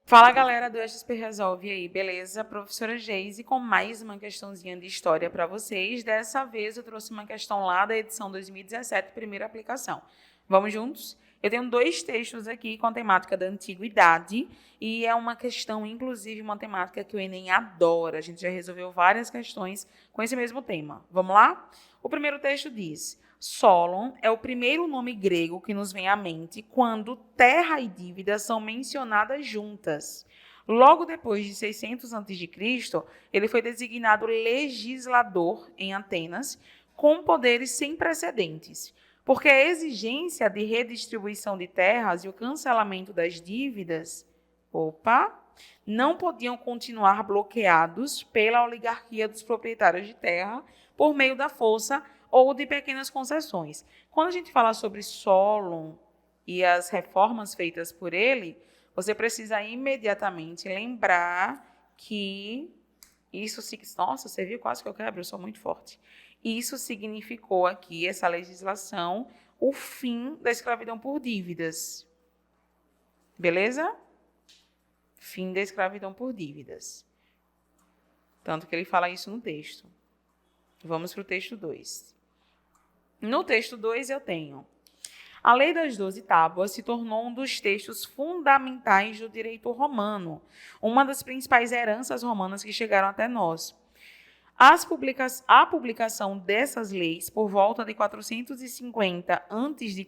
Fala, galera do XP Resolve aí, beleza? Professora Geise com mais uma questãozinha de história para vocês. Dessa vez eu trouxe uma questão lá da edição 2017, primeira aplicação. Vamos juntos? Eu tenho dois textos aqui com a temática da antiguidade e é uma questão, inclusive, uma temática que o Enem adora. A gente já resolveu várias questões com esse mesmo tema. Vamos lá? O primeiro texto diz: Solon é o primeiro nome grego que nos vem à mente quando terra e dívida são mencionadas juntas. Logo depois de 600 a.C., ele foi designado legislador em Atenas, com poderes sem precedentes, porque a exigência de redistribuição de terras e o cancelamento das dívidas, não podiam continuar bloqueados pela oligarquia dos proprietários de terra por meio da força ou de pequenas concessões. Quando a gente fala sobre Solon e as reformas feitas por ele, você precisa imediatamente lembrar que isso... Nossa, você viu quase que eu quebro? Eu sou muito forte. Isso significou aqui, essa legislação, o fim da escravidão por dívidas. Beleza? Fim da escravidão por dívidas. Tanto que ele fala isso no texto. Vamos para o texto 2. No texto 2 eu tenho: a Lei das 12 Tábuas se tornou um dos textos fundamentais do direito romano, uma das principais heranças romanas que chegaram até nós. A publicação dessas leis, por volta de 450 a.C.,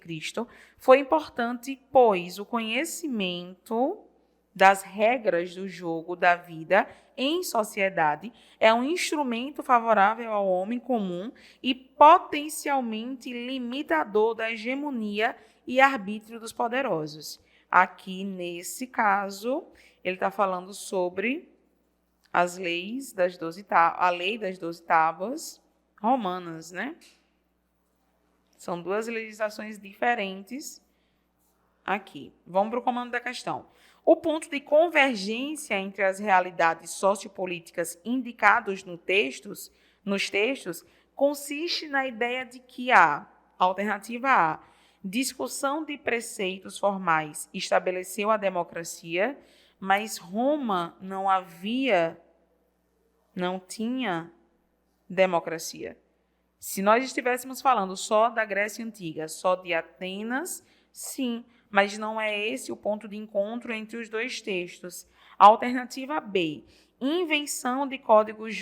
foi importante, pois o conhecimento das regras do jogo da vida em sociedade é um instrumento favorável ao homem comum e potencialmente limitador da hegemonia e arbítrio dos poderosos. Aqui, nesse caso, ele está falando sobre as leis das 12 tábuas, a lei das 12 tábuas romanas, né? São duas legislações diferentes aqui. Vamos para o comando da questão. O ponto de convergência entre as realidades sociopolíticas indicados nos textos consiste na ideia de que alternativa A, discussão de preceitos formais estabeleceu a democracia, mas Roma não tinha democracia. Se nós estivéssemos falando só da Grécia Antiga, só de Atenas, sim, mas não é esse o ponto de encontro entre os dois textos. A alternativa B, invenção de códigos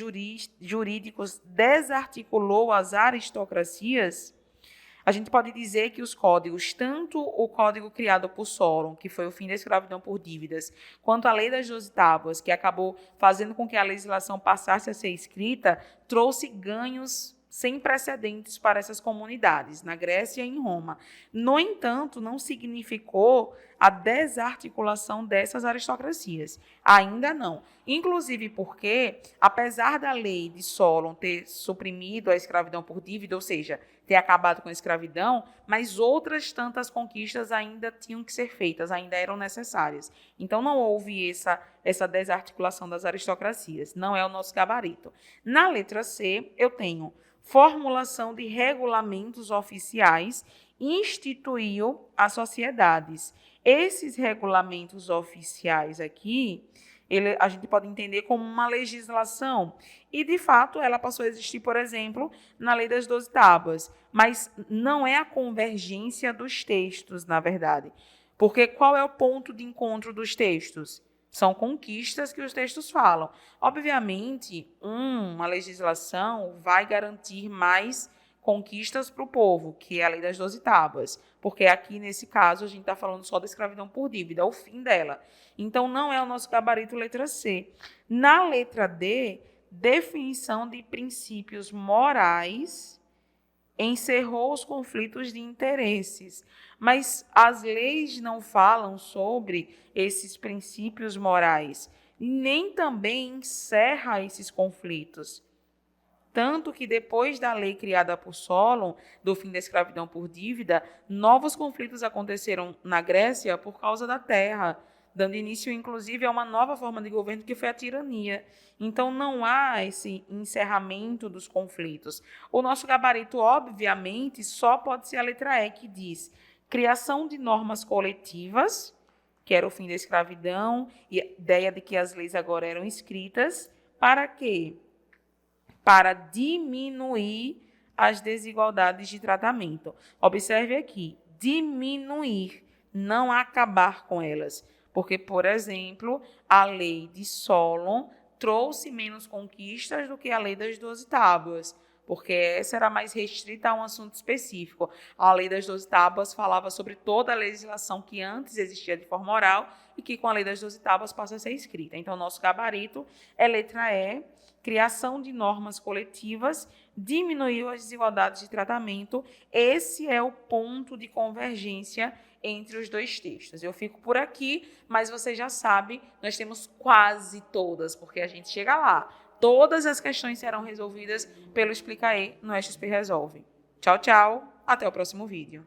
jurídicos desarticulou as aristocracias. A gente pode dizer que os códigos, tanto o código criado por Solon, que foi o fim da escravidão por dívidas, quanto a Lei das 12 Tábuas, que acabou fazendo com que a legislação passasse a ser escrita, trouxe ganhos sem precedentes para essas comunidades, na Grécia e em Roma. No entanto, não significou a desarticulação dessas aristocracias. Ainda não. Inclusive porque, apesar da lei de Solon ter suprimido a escravidão por dívida, ou seja, ter acabado com a escravidão, mas outras tantas conquistas ainda tinham que ser feitas, ainda eram necessárias. Então, não houve essa desarticulação das aristocracias. Não é o nosso gabarito. Na letra C, eu tenho formulação de regulamentos oficiais instituiu as sociedades. Esses regulamentos oficiais aqui, a gente pode entender como uma legislação. E, de fato, ela passou a existir, por exemplo, na Lei das 12 Tábuas. Mas não é a convergência dos textos, na verdade. Porque qual é o ponto de encontro dos textos? São conquistas que os textos falam. Obviamente, uma legislação vai garantir mais conquistas para o povo, que é a Lei das 12 Tábuas, porque aqui, nesse caso, a gente está falando só da escravidão por dívida, o fim dela. Então, não é o nosso gabarito letra C. Na letra D, definição de princípios morais encerrou os conflitos de interesses. Mas as leis não falam sobre esses princípios morais, nem também encerra esses conflitos. Tanto que depois da lei criada por Solon, do fim da escravidão por dívida, novos conflitos aconteceram na Grécia por causa da terra, dando início, inclusive, a uma nova forma de governo que foi a tirania. Então, não há esse encerramento dos conflitos. O nosso gabarito, obviamente, só pode ser a letra E, que diz criação de normas coletivas que era o fim da escravidão, e a ideia de que as leis agora eram escritas. Para quê? Para diminuir as desigualdades de tratamento. Observe aqui, diminuir, não acabar com elas. Porque, por exemplo, a lei de Solon trouxe menos conquistas do que a lei das 12 tábuas, porque essa era mais restrita a um assunto específico. A lei das 12 tábuas falava sobre toda a legislação que antes existia de forma oral e que com a lei das 12 tábuas passa a ser escrita. Então, nosso gabarito é letra E, criação de normas coletivas, diminuiu as desigualdades de tratamento. Esse é o ponto de convergência entre os dois textos. Eu fico por aqui, mas você já sabe, nós temos quase todas, porque a gente chega lá. Todas as questões serão resolvidas pelo Explica E no XP Resolve. Tchau, tchau. Até o próximo vídeo.